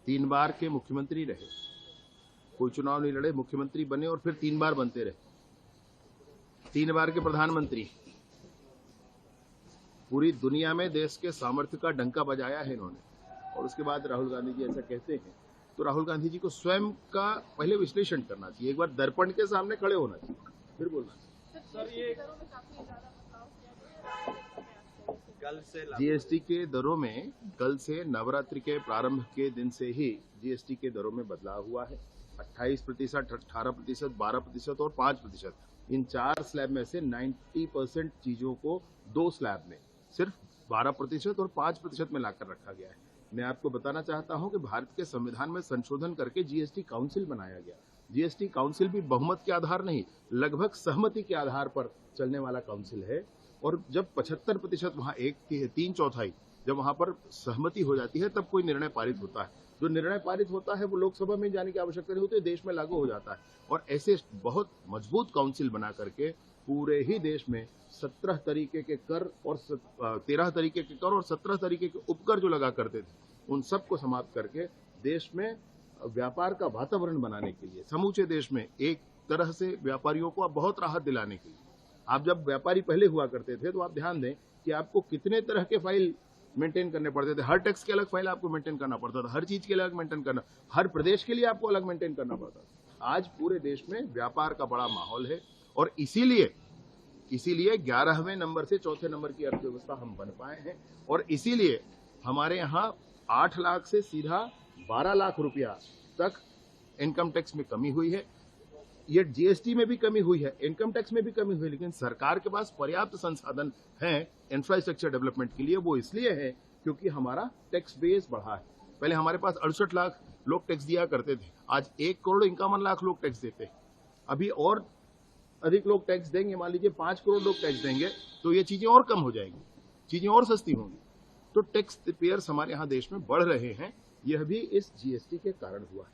3 बार के मुख्यमंत्री रहे, कोई चुनाव नहीं लड़े, मुख्यमंत्री बने और फिर 3 बार बनते रहे, 3 बार के प्रधानमंत्री। पूरी दुनिया में देश के सामर्थ्य का डंका बजाया है इन्होंने। और उसके बाद राहुल गांधी जी ऐसा कहते हैं तो राहुल गांधी जी को स्वयं का पहले विश्लेषण करना चाहिए, एक बार दर्पण के सामने खड़े होना चाहिए, फिर बोलना चाहिए। सर, ये जीएसटी के दरों में कल से नवरात्रि के प्रारंभ के दिन से ही जीएसटी के दरों में बदलाव हुआ है। 28%, 18%, 12% और 5%, इन 4 स्लैब में से 90% चीजों को 2 स्लैब में सिर्फ 12% और 5% में लाकर रखा गया है। मैं आपको बताना चाहता हूं कि भारत के संविधान में संशोधन करके जीएसटी काउंसिल बनाया गया। जीएसटी काउंसिल भी बहुमत के आधार नहीं, लगभग सहमति के आधार पर चलने वाला काउंसिल है। और जब 75% वहां 3/4 जब वहां पर सहमति हो जाती है तब कोई निर्णय पारित होता है। जो निर्णय पारित होता है वो लोकसभा में जाने की आवश्यकता नहीं होती, देश में लागू हो जाता है। और ऐसे बहुत मजबूत काउंसिल बना करके पूरे ही देश में 17 तरीके के कर और 13 तरीके के कर और 17 तरीके के उपकर जो लगा करते थे, उन सबको समाप्त करके देश में व्यापार का वातावरण बनाने के लिए, समूचे देश में एक तरह से व्यापारियों को अब बहुत राहत दिलाने के लिए। आप जब व्यापारी पहले हुआ करते थे तो आप ध्यान दें कि आपको कितने तरह के फाइल मेंटेन करने पड़ते थे। हर टैक्स के अलग फाइल आपको मेंटेन करना पड़ता था, हर चीज के लिए अलग मेंटेन करना, हर प्रदेश के लिए आपको अलग मेंटेन करना पड़ता था। आज पूरे देश में व्यापार का बड़ा माहौल है और इसीलिए 11वें नंबर से 4थे नंबर की अर्थव्यवस्था हम बन पाए हैं। और इसीलिए हमारे यहाँ 8 लाख से सीधा 12 लाख रुपया तक इनकम टैक्स में कमी हुई है। ये जीएसटी में भी कमी हुई है, इनकम टैक्स में भी कमी हुई है, लेकिन सरकार के पास पर्याप्त संसाधन हैं इंफ्रास्ट्रक्चर डेवलपमेंट के लिए। वो इसलिए है क्योंकि हमारा टैक्स बेस बढ़ा है। पहले हमारे पास 68 लाख लोग टैक्स दिया करते थे, आज 1,51,00,000 लोग टैक्स देते हैं। अभी और अधिक लोग टैक्स देंगे, मान लीजिए 5 करोड़ लोग टैक्स देंगे तो ये चीजें और कम हो जाएंगी, चीजें और सस्ती होंगी। तो टैक्स पेयर्स हमारे यहाँ देश में बढ़ रहे हैं, यह भी इस जीएसटी के कारण हुआ है।